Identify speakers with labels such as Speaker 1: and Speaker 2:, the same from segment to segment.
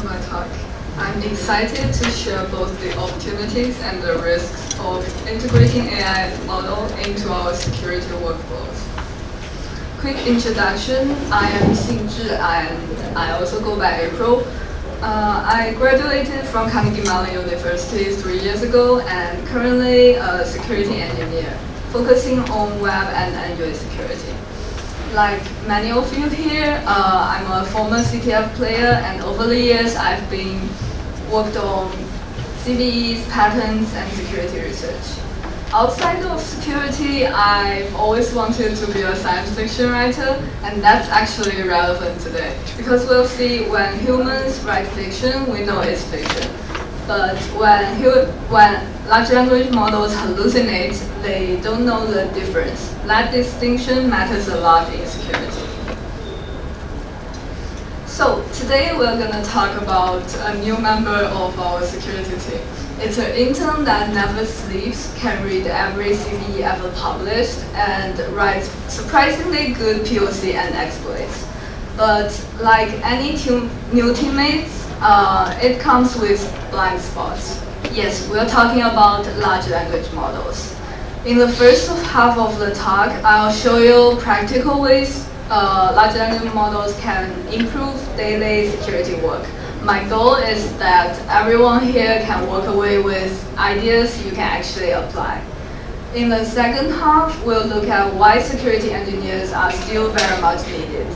Speaker 1: to my talk. I'm excited to share both the opportunities and the risks of integrating AI model into our security workflows. Quick introduction, I am Xinzhi and I also go by April. I graduated from Carnegie Mellon University 3 years ago and currently a security engineer, focusing on web and Android security. Like many of you here, I'm a former CTF player, and over the years I've been worked on CVEs, patents, and security research. Outside of security, I've always wanted to be a science fiction writer, and that's actually relevant today. Because we'll see, when humans write fiction, we know it's fiction. But when large language models hallucinate, they don't know the difference. That distinction matters a lot in security. So today we're going to talk about a new member of our security team. It's an intern that never sleeps, can read every CVE ever published, and writes surprisingly good POC and exploits. But like any new teammates, it comes with blind spots. Yes, we're talking about large language models. In the first half of the talk, I'll show you practical ways large language models can improve daily security work. My goal is that everyone here can walk away with ideas you can actually apply. In the second half, we'll look at why security engineers are still very much needed.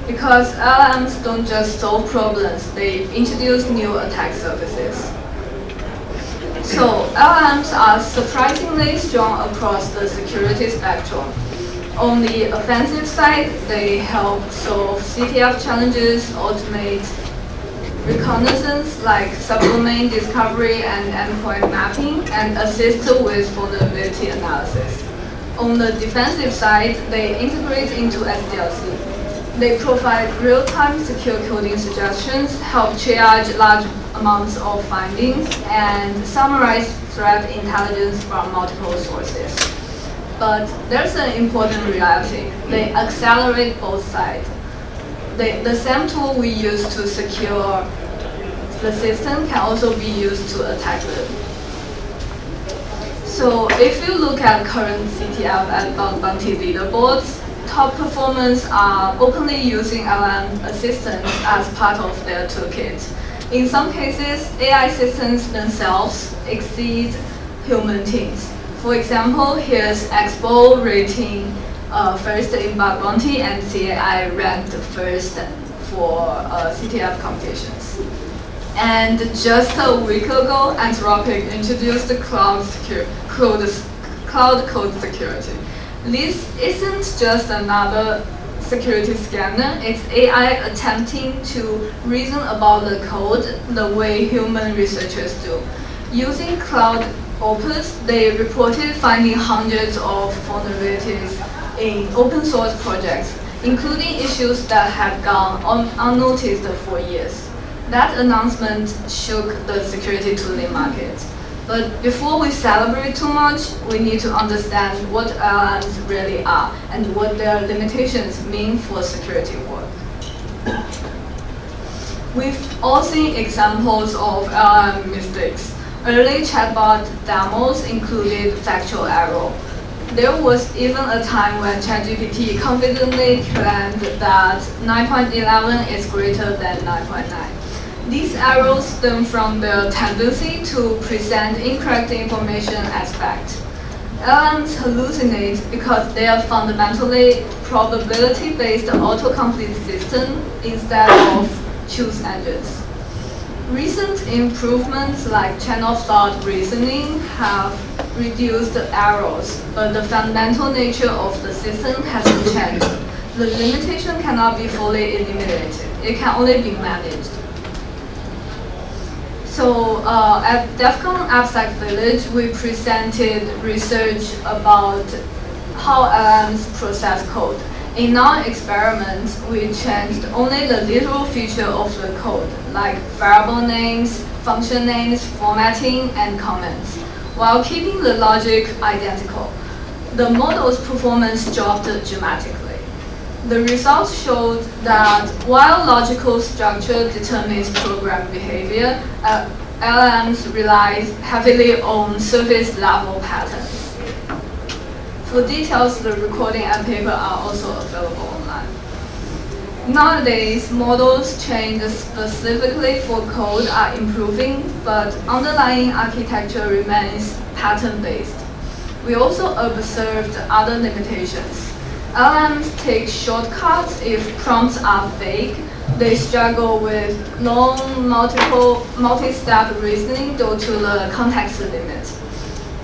Speaker 1: Because LLMs don't just solve problems, they introduce new attack surfaces. So LLMs are surprisingly strong across the security spectrum. On the offensive side, they help solve CTF challenges, automate reconnaissance like subdomain discovery and endpoint mapping, and assist with vulnerability analysis. On the defensive side, they integrate into SDLC. They provide real-time secure coding suggestions, help triage large amounts of findings, and summarize threat intelligence from multiple sources. But there's an important reality. They accelerate both sides. The same tool we use to secure the system can also be used to attack them. So if you look at current CTF and bounty leaderboards, top performers are openly using LLM assistants as part of their toolkit. In some cases, AI systems themselves exceed human teams. For example, here's Expo rating first in bug bounty, and CAI ranked first for CTF competitions. And just a week ago, Anthropic introduced cloud code security. This isn't just another security scanner, it's AI attempting to reason about the code the way human researchers do. Using Cloud Opus, they reported finding hundreds of vulnerabilities in open source projects, including issues that had gone unnoticed for years. That announcement shook the security tooling market. But before we celebrate too much, we need to understand what LLMs really are and what their limitations mean for security work. We've all seen examples of LLM mistakes. Early chatbot demos included factual error. There was even a time when ChatGPT confidently claimed that 9.11 is greater than 9.9. These errors stem from their tendency to present incorrect information as fact. LLMs hallucinate because they are fundamentally probability-based autocomplete system instead of choose engines. Recent improvements like chain of thought reasoning have reduced errors, but the fundamental nature of the system hasn't changed. The limitation cannot be fully eliminated. It can only be managed. So at DEF CON AppSec Village, we presented research about how LLMs process code. In our experiment, we changed only the literal feature of the code, like variable names, function names, formatting, and comments, while keeping the logic identical. The model's performance dropped dramatically. The results showed that while logical structure determines program behavior, LLMs rely heavily on surface-level patterns. For details, the recording and paper are also available online. Nowadays, models trained specifically for code are improving, but underlying architecture remains pattern-based. We also observed other limitations. LLMs take shortcuts if prompts are vague. They struggle with long, multi-step reasoning due to the context limit.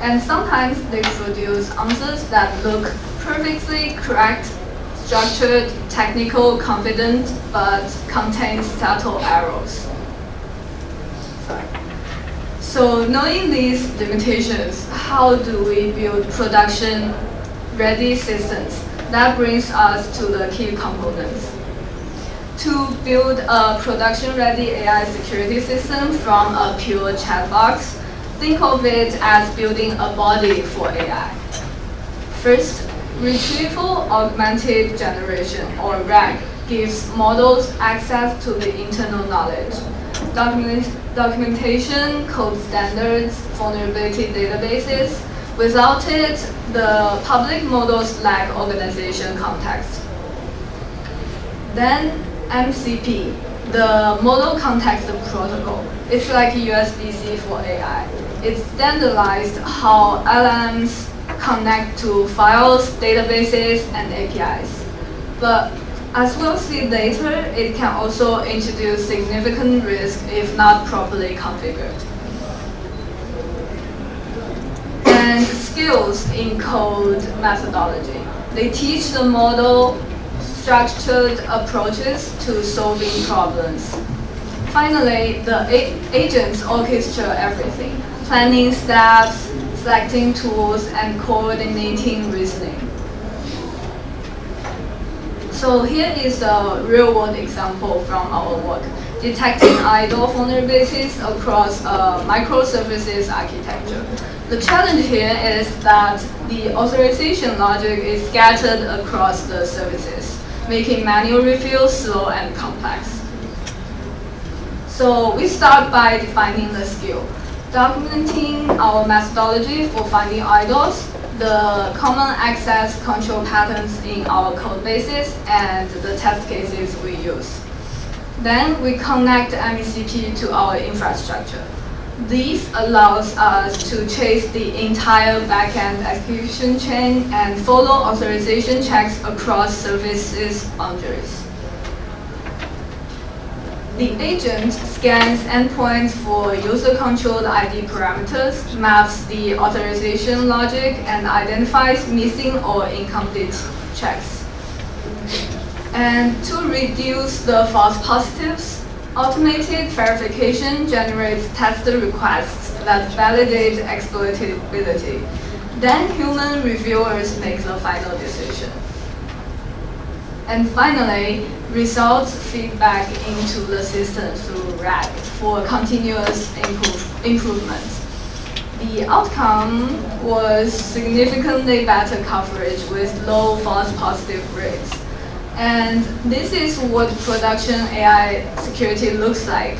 Speaker 1: And sometimes they produce answers that look perfectly correct, structured, technical, confident, but contain subtle errors. So knowing these limitations, how do we build production-ready systems? That brings us to the key components. To build a production-ready AI security system from a pure chat box, think of it as building a body for AI. First, Retrieval Augmented Generation, or RAG, gives models access to the internal knowledge. Documentation, code standards, vulnerability databases. Without it, the public models lack organization context. Then MCP, the Model Context Protocol. It's like USB-C for AI. It standardized how LLMs connect to files, databases, and APIs. But as we'll see later, it can also introduce significant risk if not properly configured. And skills in code methodology. They teach the model structured approaches to solving problems. Finally, the agents orchestrate everything, planning steps, selecting tools, and coordinating reasoning. So here is a real-world example from our work, detecting idle vulnerabilities across a microservices architecture. The challenge here is that the authorization logic is scattered across the services, making manual review slow and complex. So we start by defining the skill, documenting our methodology for finding idols, the common access control patterns in our code bases, and the test cases we use. Then we connect MECP to our infrastructure. This allows us to chase the entire backend execution chain and follow authorization checks across services boundaries. The agent scans endpoints for user-controlled ID parameters, maps the authorization logic, and identifies missing or incomplete checks. And to reduce the false positives, automated verification generates test requests that validate exploitability. Then human reviewers make the final decision. And finally, results feedback into the system through RAG for continuous improvement. The outcome was significantly better coverage with low false positive rates. And this is what production AI security looks like.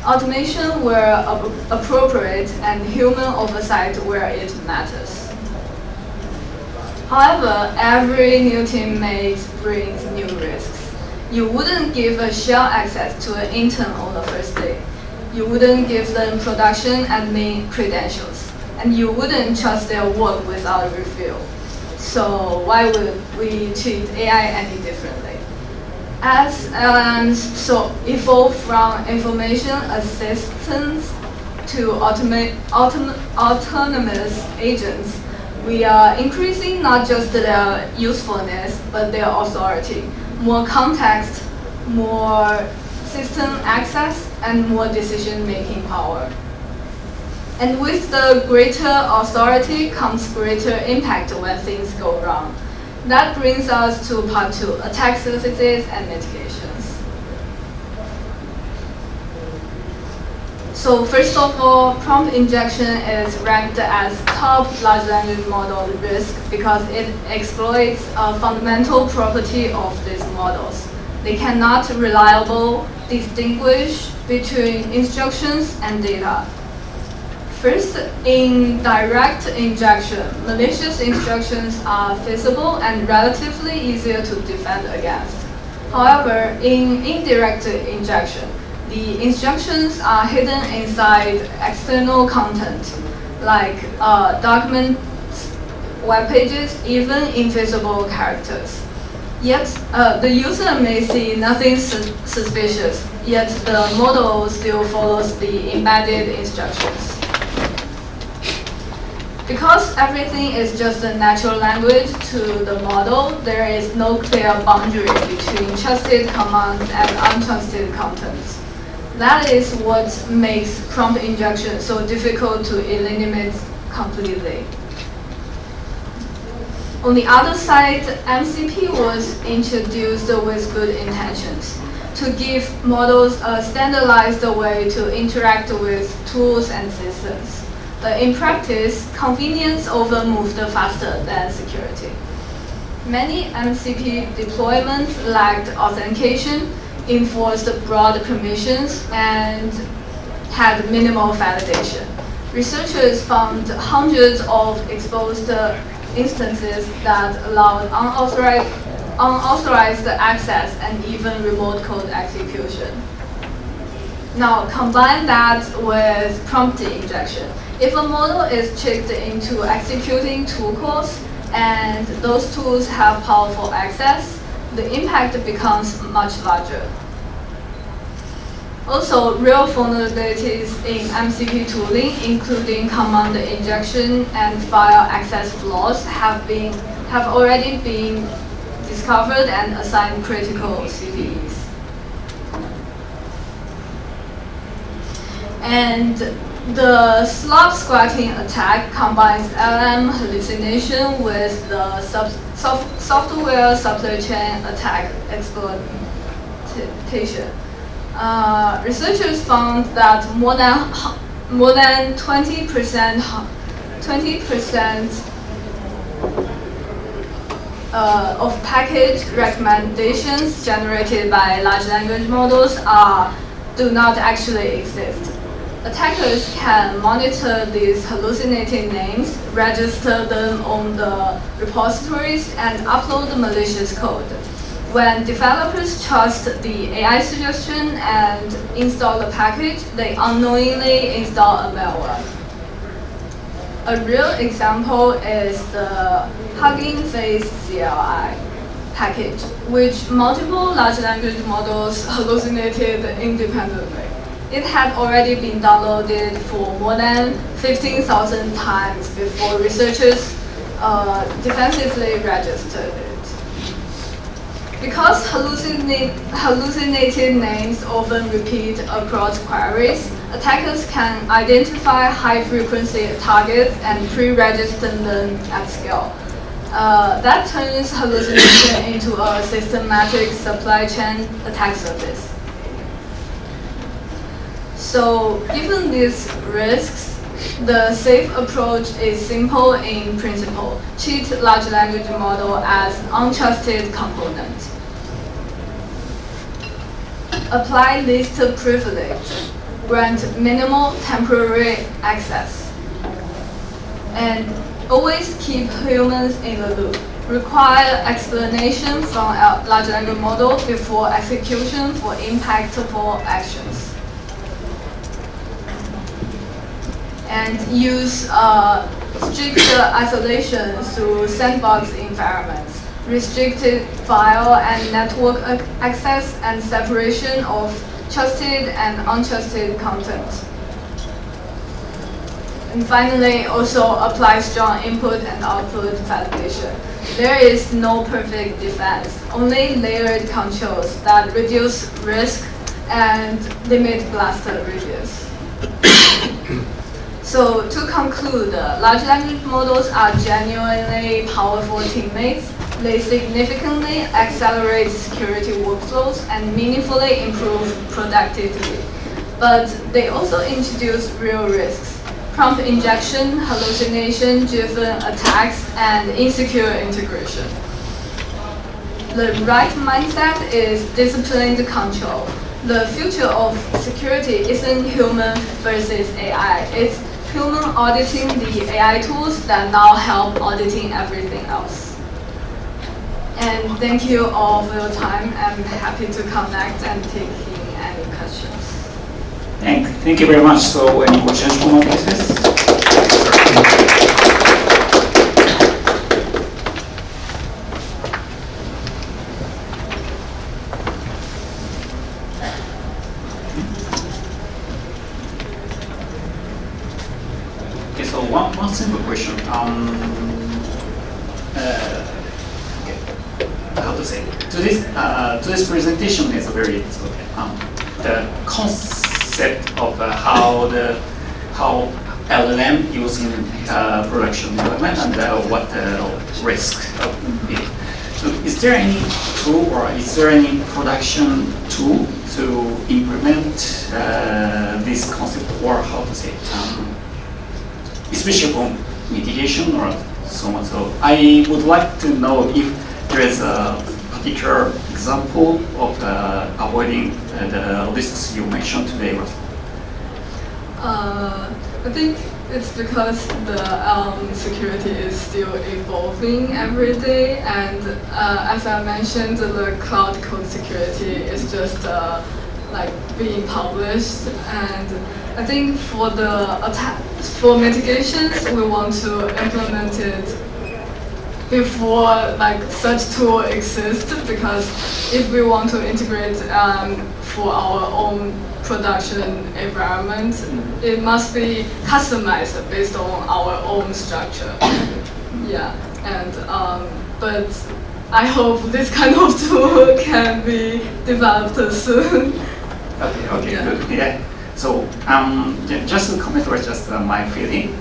Speaker 1: Automation where appropriate and human oversight where it matters. However, every new teammate brings new risks. You wouldn't give a shell access to an intern on the first day. You wouldn't give them production admin credentials. And you wouldn't trust their work without review. So why would we treat AI any differently? As LLMs evolve from information assistants to autonomous agents, we are increasing not just their usefulness, but their authority. More context, more system access, and more decision-making power. And with the greater authority comes greater impact when things go wrong. That brings us to part 2, attack surfaces and mitigations. So first of all, prompt injection is ranked as top large language model risk because it exploits a fundamental property of these models. They cannot reliably distinguish between instructions and data. First, in direct injection, malicious instructions are feasible and relatively easier to defend against. However, in indirect injection, the instructions are hidden inside external content, like documents, web pages, even invisible characters. Yet, the user may see nothing suspicious, yet the model still follows the embedded instructions. Because everything is just a natural language to the model, there is no clear boundary between trusted commands and untrusted contents. That is what makes prompt injection so difficult to eliminate completely. On the other side, MCP was introduced with good intentions to give models a standardized way to interact with tools and systems. But in practice, convenience often moved faster than security. Many MCP deployments lacked authentication, enforced broad permissions, and had minimal validation. Researchers found hundreds of exposed instances that allowed unauthorized access and even remote code execution. Now, combine that with prompt injection. If a model is tricked into executing tool calls and those tools have powerful access, the impact becomes much larger. Also, real vulnerabilities in MCP tooling, including command injection and file access flaws, have already been discovered and assigned critical CVEs. And the slop squatting attack combines LLM hallucination with the software supply chain attack exploitation. Researchers found that more than 20% of package recommendations generated by large language models do not actually exist. Attackers can monitor these hallucinating names, register them on the repositories, and upload malicious code. When developers trust the AI suggestion and install the package, they unknowingly install a malware. A real example is the Hugging Face CLI package, which multiple large language models hallucinated independently. It had already been downloaded for more than 15,000 times before researchers defensively registered it. Because hallucinated names often repeat across queries, attackers can identify high-frequency targets and pre-register them at scale. That turns hallucination into a systematic supply chain attack surface. So, given these risks, the safe approach is simple in principle. Treat large language model as an untrusted component. Apply least privilege. Grant minimal temporary access. And always keep humans in the loop. Require explanation from a large language model before execution for impactful actions. And use strict isolation through sandbox environments, restricted file and network access, and separation of trusted and untrusted content. And finally, also apply strong input and output validation. There is no perfect defense, only layered controls that reduce risk and limit blast radius. So to conclude, large language models are genuinely powerful teammates. They significantly accelerate security workflows and meaningfully improve productivity. but they also introduce real risks: prompt injection, hallucination-driven attacks, and insecure integration. The right mindset is disciplined control. The future of security isn't human versus AI. It's human auditing the AI tools that now help auditing everything else. And thank you all for your time. I'm happy to connect and take any questions.
Speaker 2: Thank you very much. So, any questions from our audiences? Okay, so one simple question. How to say? Today's presentation is very the concept of how LLM using production development and what the risk of it. So is there any tool or is there any production tool to implement this concept, or how to say, especially for mitigation or so on? So I would like to know if there is a particular example of avoiding the risks you mentioned today.
Speaker 1: I think it's because the security is still evolving every day, and as I mentioned, the cloud code security is just like being published, and I think for for mitigations, we want to implement it before like such tool exists, because if we want to integrate for our own production environment, it must be customized based on our own structure. Yeah, and but I hope this kind of tool can be developed soon.
Speaker 2: Okay, yeah. Good. Yeah. So just to comment or just my feeling,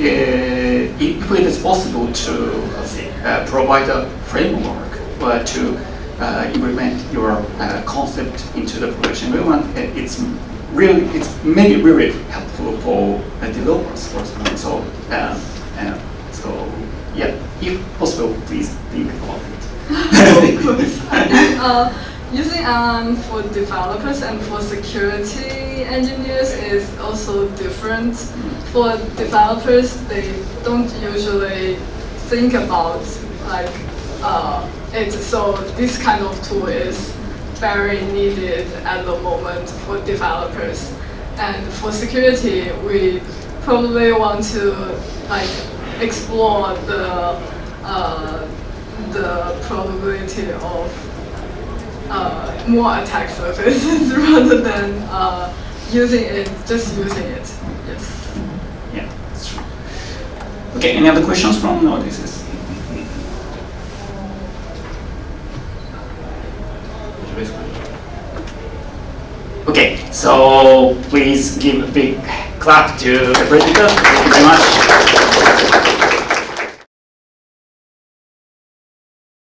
Speaker 2: if it is possible to provide a framework to implement your concept into the production environment, it's maybe really helpful for developers, for example. So yeah, if possible, please think about it.
Speaker 1: Of course. I think, using for developers and for security engineers is also different. For developers, they don't usually think about like it. So this kind of tool is very needed at the moment for developers. And for security, we probably want to like explore the probability of more attack surfaces rather than using it. Yes.
Speaker 2: Yeah, that's true. Okay, any other questions from the audiences? Okay, so please give a big clap to the presenter. Thank you very much.